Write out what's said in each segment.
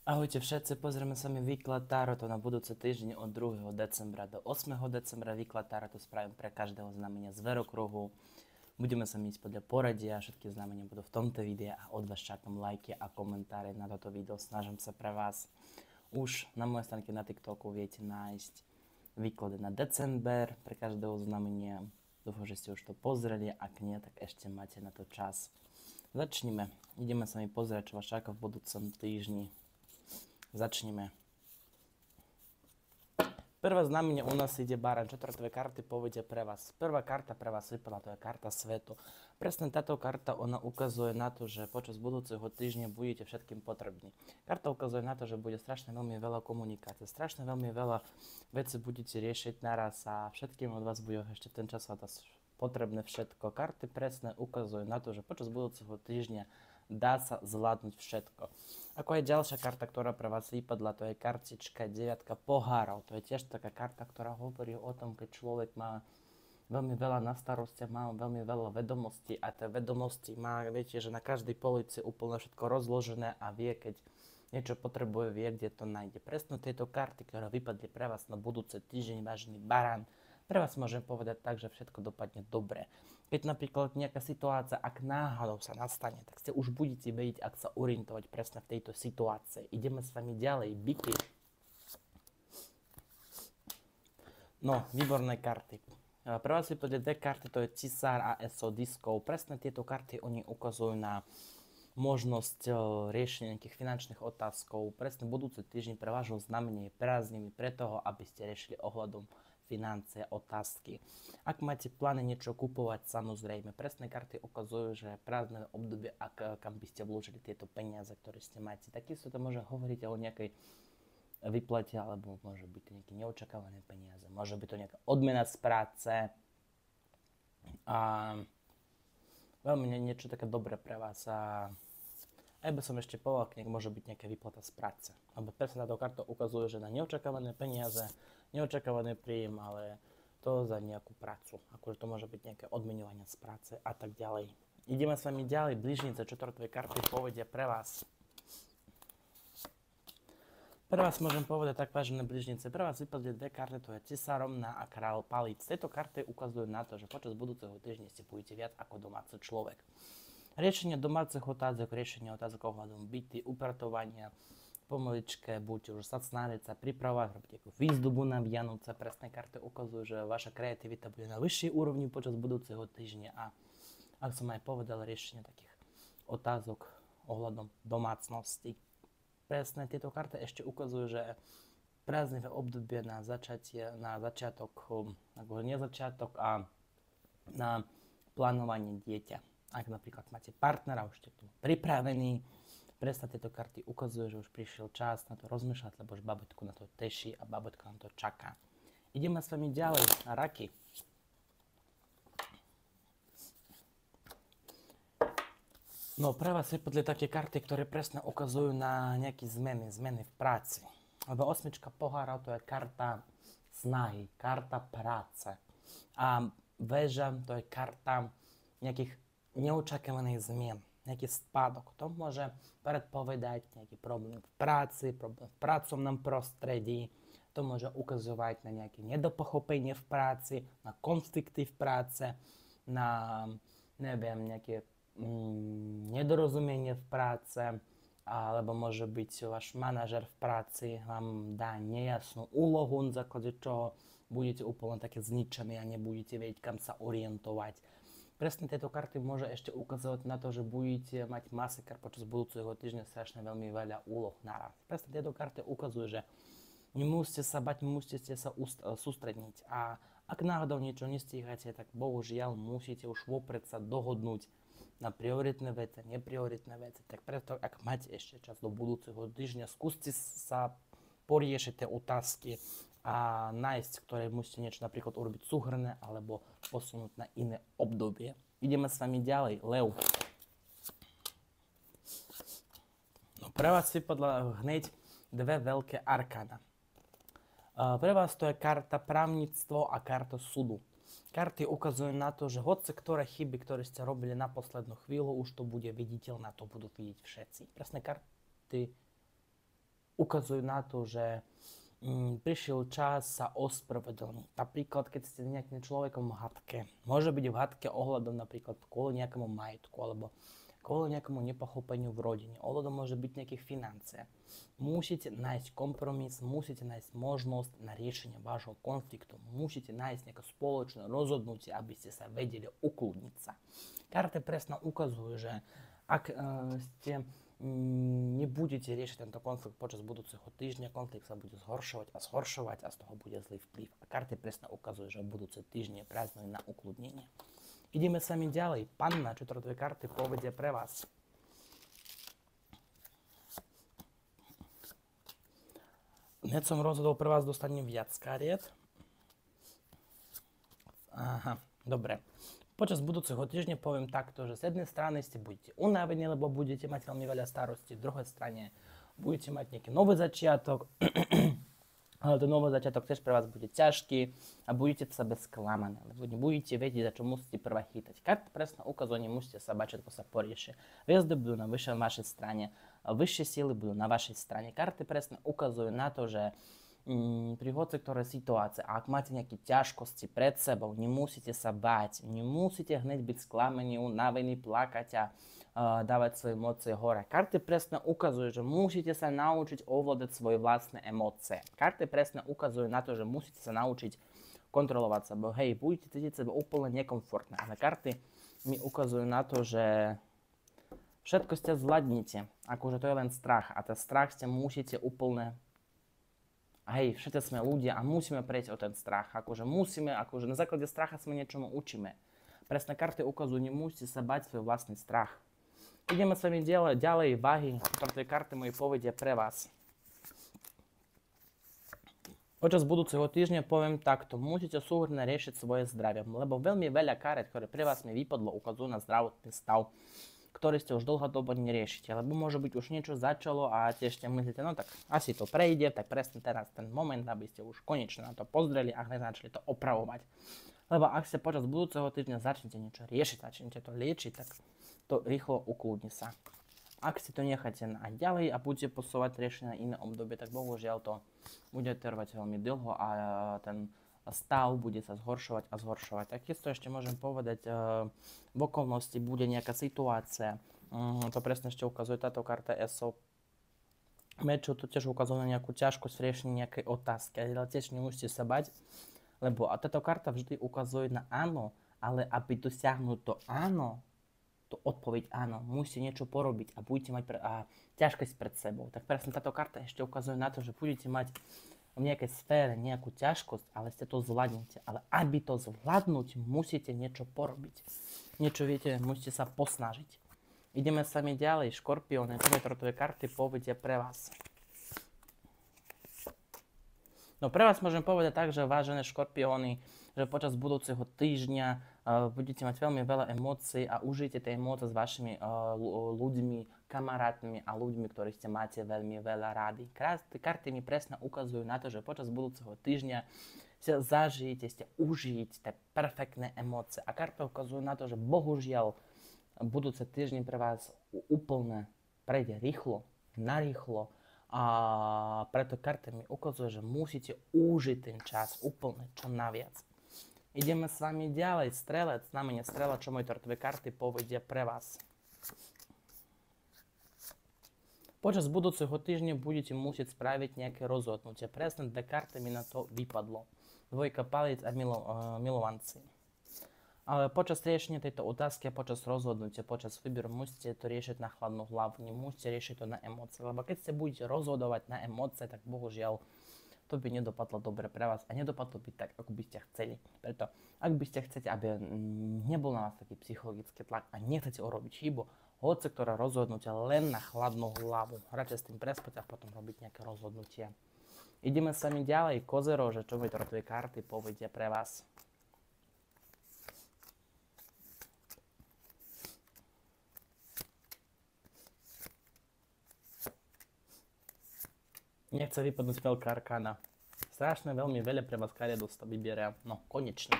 Ahojte všetci, pozrieme sa mi výklad Tarotu na budúce týždne od 2. decembra do 8. decembra. Výklad Tarotu spravím pre každého znamenia z verokruhu. Budeme sa ísť podľa poradia, všetky znamenia budú v tomto videu a od vás čakám lajky a komentáre na toto video. Snažím sa pre vás. Už na mojej stránke na TikToku viete nájsť výklady na december pre každého znamenia. Dúfam, že ste už to pozreli, ak nie, tak ešte máte na to čas. Začnime. Ideme sa mi pozrieť, čo vás čaká v budúcom týždni. Začneme. Prvé znamenie u nás ide Baran. Čtvrtové karty povedia pre vás. Prvá karta pre vás vypadla, to je karta svetu. Presne táto karta, ona ukazuje na to, že počas budúceho týždňa budete všetkým potrební. Karta ukazuje na to, že bude strašne veľmi veľa komunikácie, strašne veľmi veľa vecí budete riešiť naraz a všetkým od vás bude ešte v ten čas potrebné všetko. Karty presne ukazujú na to, že počas budúceho týždňa dá sa zvládnuť všetko. Ako je ďalšia karta, ktorá pre vás vypadla, to je kartička 9 pohárov. To je tiež taká karta, ktorá hovorí o tom, keď človek má veľmi veľa na starosti, má veľmi veľa vedomostí a tie vedomosti má, viete, že na každej polici úplne všetko rozložené a vie, keď niečo potrebuje, vie, kde to nájde. Presne tieto karty, ktoré vypadli pre vás na budúci týždeň, vážený barán, pre vás môžem povedať tak, že všetko dopadne dobre. Keď napríklad nejaká situácia, ak náhodou sa nastane, tak ste už budete vedieť, ak sa orientovať presne v tejto situácii. Ideme s vami ďalej. Byky. No, výborné karty. Pre vás vypadli dve karty, to je Cisár a ESO diskov. Presne tieto karty oni ukazujú na možnosť riešenia nejakých finančných otázkov. Presne budúci týždeň pre vášho znamenie je prázdniny pre toho, aby ste riešili ohľadom financie, otázky. Ak máte plány niečo kupovať, samozrejme, presné karty ukazujú, že prázdne obdobie, kam by ste vložili tieto peniaze, ktoré ste máte. Takisto to môže hovoriť o nejakej vyplate, alebo môže byť to nejaké neočakávané peniaze, môže byť to nejaká odmena z práce a veľmi niečo také dobré pre vás. A aj by som ešte povedal, môže byť nejaká výplata z práce. Lebo presne táto karta ukazuje, že na neočakávané peniaze, neočakávaný príjem, ale to za nejakú prácu. Akože to môže byť nejaké odmeňovanie z práce a tak ďalej. Ideme s vami ďalej. Blížnice, čtvrtové karty povedia pre vás. Pre vás môžem povedať tak, vážené blížnice. Pre vás vypadli dve karty, to je Cisárovna a Kráľ palíc. Tieto karty ukazujú na to, že počas budúceho týždňa ste budete viac ako domáci človek. Riešenie domácich otázok, riešenie otázok ohľadom byty, upratovania, pomaličke, buďte už snažiť sa pripravovať, robiť ako výzdobu na Vianoce. Presné karty ukazujú, že vaša kreativita bude na vyššej úrovni počas budúceho týždňa a ak som aj povedal, riešenie takých otázok ohľadom domácnosti. Presné tieto karty ešte ukazujú, že prázdnivé obdobie na začiatok, ako nie začiatok a na plánovanie dieťa. Ak napríklad máte partnera, už ste tu pripravení, presne tieto karty ukazujú, že už prišiel čas na to rozmýšľať, lebo už babetku na to teší a babetko na to čaká. Ideme s vami ďalej na raky. No pre vás vypadli také karty, ktoré presne ukazujú na nejaké zmeny v práci. Lebo osmička pohárov to je karta snahy, karta práce. A väža to je karta nejakých neočakávaných zmien, nejaký spádok. To môže predpovedať nejaký problém v práci, problém v pracovnom prostredí. To môže ukazovať na nejaké nedopochopenie v práci, na konflikty v práce, na nejaké nedorozumenie v práce, alebo môže byť váš manažer v práci vám dá nejasnú úlohu, na základe čoho budete úplne také zničení a nebudete vedieť, kam sa orientovať. Presne tieto karty môže ešte ukazovať na to, že budete mať masaker počas budúceho týždňa strašne veľmi veľa úloh naraz. Presne tieto karty ukazujú, že nemusíte sa bať, musíte sa sústredniť a ak náhodou niečo nestíhate, tak bohužiaľ musíte už vopred sa dohodnúť na prioritné veci, neprioritné veci. Tak preto, ak máte ešte čas do budúceho týždňa, skúste sa poriešiť tie otázky a nájsť, ktoré musíte niečo napríklad urobiť súhrné alebo posunúť na iné obdobie. Ideme s vami ďalej. Lev. No, pre vás vypadla hneď dve veľké arkána. Pre vás to je karta právnictvo a karta súdu. Karty ukazujú na to, že hoci ktoré chyby, ktoré ste robili na poslednú chvíľu, už to bude viditeľné, to budú vidieť všetci. Presne karty ukazujú na to, že prišiel čas sa ospravedlniť. Napríklad, keď ste nejakým človekom v hadke. Môže byť v hadke ohľadom napríklad kvôli nejakému majetku, alebo kvôli nejakému nepochopeniu v rodine. Ohľadom môže byť nejakých financií. Musíte nájsť kompromis, musíte nájsť možnosť na riešenie vášho konfliktu. Musíte nájsť nejaké spoločné rozhodnutie, aby ste sa vedeli ukludniť sa. Karty presne ukazujú, že ak ste nebudete riešiť tento konflikt počas budúceho týždňa, konflikt sa bude zhoršovať a z toho bude zlý vplyv. A karty presne ukazujú, že budúce týždne prázdniny na ukludnenie. Ideme sami ďalej. Panna, čo dve karty povedia pre vás. Hneď som rozhodol, pre vás dostanem viac kariet. Aha, dobre. Počas budúceho týždňa poviem takto, že z jednej strany ste budete unavení, lebo budete mať veľmi veľa starostí, z druhej strane budete mať nejaký nový začiatok, ale ten nový začiatok tiež pre vás bude ťažký a budete sa bez sklamané, lebo nebudete vedieť, za čo musíte prvá chytať. Karty presne ukazujú, nemusíte sa bať, všetko sa porieši. Hviezdy budú na vašej strane, vyššie síly budú na vašej strane. Karty presne ukazujú na to, že pri hoci ktorej situácii, ak máte nejaké ťažkosti pred sebou, nemusíte sa báť, nemusíte hneď byť sklamaní, unavení, plakať a dávať svoje emócie hore. Karty presne ukazujú, že musíte sa naučiť ovládať svoje vlastné emócie. Karty presne ukazujú na to, že musíte sa naučiť kontrolovať seba. Hej, budete cítiť seba úplne nekomfortné, ale karty mi ukazujú na to, že všetko ste zvládnete, akože to je len strach a ten strach ste musíte úplne. Hej, všetci sme ľudia a musíme prejsť o ten strach. Akože na základe stracha sme niečomu učíme. Presne karty ukazujú, nemusíte sa bať svoj vlastný strach. Ideme sa mi ďalej váhy, ktoré karty moje povedia pre vás. Počas budúceho týždňa poviem takto, musíte súhrne riešiť svoje zdravie, lebo veľmi veľa karet, ktoré pre vás mi vypadlo, ukazujú na zdravotný stav, ktorý ste už dlhodobo neriešite, lebo môže byť už niečo začalo a tiež ste myslíte, no tak asi to prejde, tak presne teraz ten moment, aby ste už konečne na to pozreli a začali to opravovať. Lebo ak ste počas budúceho týždňa začnete niečo riešiť, začnete to liečiť, tak to rýchlo ukludní sa. Ak si to necháte aj ďalej a budete posúvať riešenie na iné obdobie, tak bohužiaľ to bude trvať veľmi dlho a ten stav bude sa zhoršovať a zhoršovať. Takisto ešte môžem povedať, v okolnosti bude nejaká situácia. To presne ešte ukazuje táto karta ESO. Mečov to tiež ukazuje na nejakú ťažkosť v riešení nejakej otázky. Ale tiež nemusíte sa bať, lebo a táto karta vždy ukazuje na áno, ale aby dosiahnuť to áno, to odpoveď áno, musíte niečo porobiť a budete mať ťažkosť pred sebou. Tak presne táto karta ešte ukazuje na to, že budete mať v nejakej sfére nejakú ťažkosť, ale ste to zvládnete. Ale aby to zvládnuť, musíte niečo porobiť. Niečo viete, musíte sa posnažiť. Ideme sami ďalej. Škorpióny, ktoré karty povedia pre vás. No pre vás môžem povedať tak, že vážené škorpióny, že počas budúceho týždňa budete mať veľmi veľa emócií a užijte tie emócie s vašimi ľuďmi, kamarátmi a ľuďmi, ktorých ste máte veľmi veľa rádi. Karty mi presne ukazujú na to, že počas budúceho týždňa ste zažijete, ste užijete tie perfektné emócie. A karty ukazujú na to, že bohužiaľ budúce týždne pre vás úplne prejde rýchlo, narýchlo. A preto karty mi ukazujú, že musíte užiť ten čas úplne čo naviac. Ideme s vami ďalej. Strelec, znamenie strela, čo moje dve karty povedia pre vás. Počas budúceho týždňa budete musieť spraviť nejaké rozhodnutie. Presne dve karty mi na to vypadlo. Dvojka paliec a milovanci. Ale počas riešenia tejto otázky a počas rozhodnutia, počas výberu musíte to riešiť na chladnú hlavu. Nemusíte riešiť to na emócie. Lebo keď ste budete rozhodovať na emócie, tak bohužiaľ to by nedopadlo dobre pre vás a nedopadlo by tak, ako by ste chceli. Preto, ak by ste chcete, aby nebol na vás taký psychologický tlak a nechcete urobiť chybu, hoci ktoré rozhodnutie len na chladnú hlavu. Radšej s tým prespať a potom robiť nejaké rozhodnutie. Ideme sami ďalej. Kozerože, čo mi dve karty povedia pre vás. Nechce vypadnúť veľká arkána. Strašne veľmi veľa pre vás kariet vyberia. No, konečne.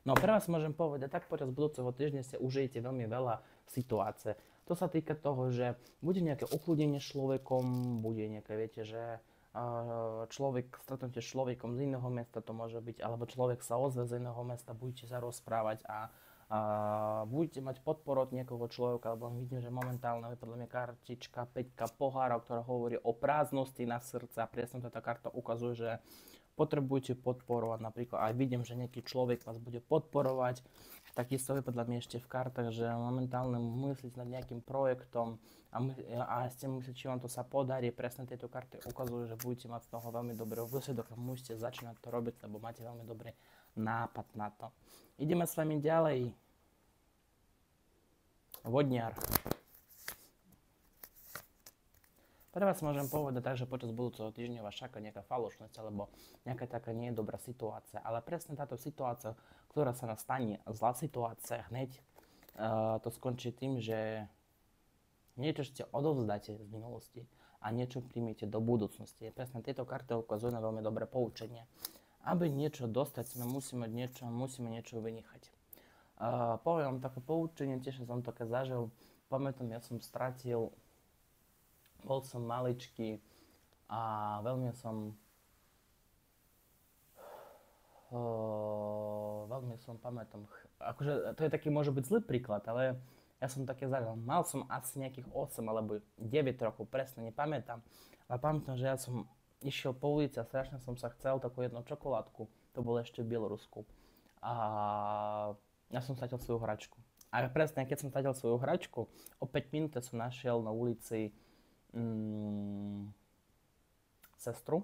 No, pre vás môžem povedať, tak počas budúceho týždňa si užijete veľmi veľa situácie. To sa týka toho, že bude nejaké ochudenie s človekom, bude nejaké, viete, že stretnete s človekom z iného mesta, to môže byť, alebo človek sa ozve z iného mesta, budete sa rozprávať a budete mať podporu od niekoho človeka, alebo vidím, že momentálne vypadla mi kartička 5 pohárov, ktorá hovorí o prázdnosti na srdce a presne táto karta ukazuje, že potrebujete podporovať, napríklad aj vidím, že nejaký človek vás bude podporovať. Takisto vypadla mi ešte v kartách, že momentálne myslíte nad nejakým projektom a ste myslíte, či vám to sa podarí. Presne tieto karty ukazujú, že budete mať z toho veľmi dobrý výsledok a musíte začínať to robiť, lebo máte veľmi dobrý nápad na to. Ideme s vami ďalej. Vodniar. Pre vás môžem povedať tak, že počas budúceho týždňa vás čaká nejaká falošnosť alebo nejaká taká nie je dobrá situácia. Ale presne táto situácia, ktorá sa nastane, zlá situácia hneď, to skončí tým, že niečo ste odovzdáte z minulosti a niečo príjmete do budúcnosti. Presne tieto karty ukazujú na veľmi dobré poučenie. Aby niečo dostať, musíme niečo vynechať. Poviem vám také poučenie, tiež som to keď zažil. Pamätám, ja som stratil, bol som maličký a veľmi som pamätám. Akože to je taký môže byť zlý príklad, ale ja som také zažil. Mal som asi nejakých 8 alebo 9 rokov, presne nepamätám. Ale pamätám, že ja som išiel po ulici a strašne som sa chcel takú jednu čokoládku. To bolo ešte v Bielorusku. A ja som stratil svoju hračku. A presne, keď som stratil svoju hračku, o 5 minút som našiel na ulici sestru,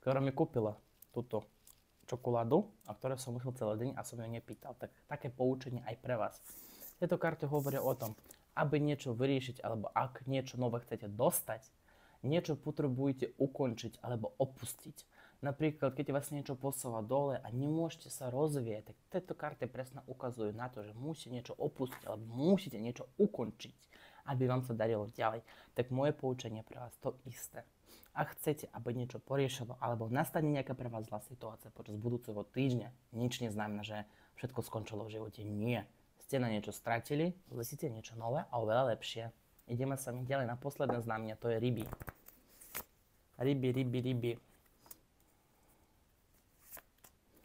ktorá mi kúpila túto čokoládu, a ktoré som musel celý deň a som ju nepýtal. Tak také poučenie aj pre vás. Tieto karty hovoria o tom, aby niečo vyriešiť, alebo ak niečo nové chcete dostať, niečo potrebujete ukončiť alebo opustiť. Napríklad, keď vás niečo posúva dole a nemôžete sa rozvíjať, tak tieto karty presne ukazujú na to, že musíte niečo opustiť alebo musíte niečo ukončiť, aby vám sa darilo ďalej. Tak moje poučenie pre vás to isté. Ak chcete, aby niečo poriešilo alebo nastane nejaká pre vás zlá situácia počas budúceho týždňa, nič neznamená, že všetko skončilo v živote. Nie. Ste na niečo stratili, zistite niečo nové a oveľa lepšie. Ideme sa mi ďalej na posledné znamenie, to je ryby. Ryby.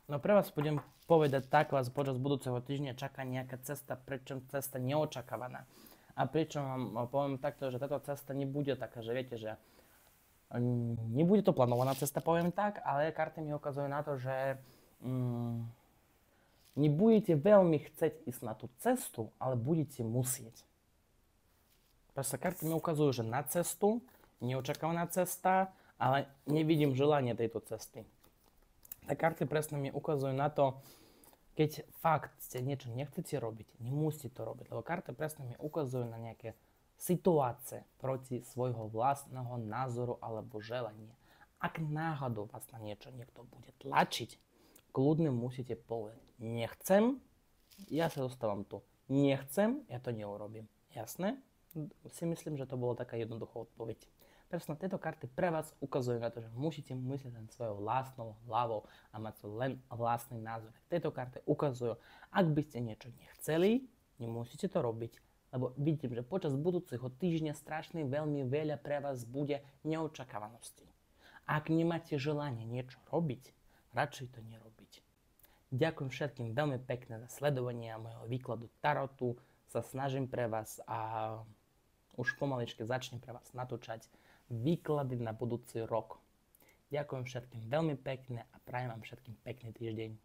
No pre vás budem povedať tak, vás počas budúceho týždňa čaká nejaká cesta, pričom cesta neočakávaná. A pričom vám poviem takto, že táto cesta nebude taká, že viete, že nebude to plánovaná cesta, poviem tak, ale karty mi ukazujú na to, že nebudete veľmi chcieť ísť na tú cestu, ale budete musieť. Proste karty mi ukazujú, že na cestu, neočakávaná cesta, ale nevidím želanie tejto cesty. Tak karty presne mi ukazujú na to, keď fakt ste niečo nechcete robiť, nemusíte to robiť, lebo karty presne mi ukazujú na nejaké situácie proti svojho vlastného názoru alebo želania. Ak náhodou vás na niečo niekto bude tlačiť, kľudne musíte povedať, nechcem, ja sa dostávam tu, nechcem, ja to neurobím. Jasné? Si myslím, že to bolo taká jednoduchá odpoveď. Presne tieto karty pre vás ukazujú na to, že musíte myslieť len svojou vlastnou hlavou a mať len vlastný názor. Tieto karty ukazujú, ak by ste niečo nechceli, nemusíte to robiť, lebo vidím, že počas budúceho týždňa strašne veľmi veľa pre vás bude neočakávanosti. Ak nemáte želanie niečo robiť, radšej to nerobiť. Ďakujem všetkým veľmi pekne za sledovanie môjho výkladu tarotu. Sa snažím pre vás a už pomaličke začnem pre vás natúčať výklady na budúci rok. Ďakujem všetkým veľmi pekne a prajem vám všetkým pekný týždeň.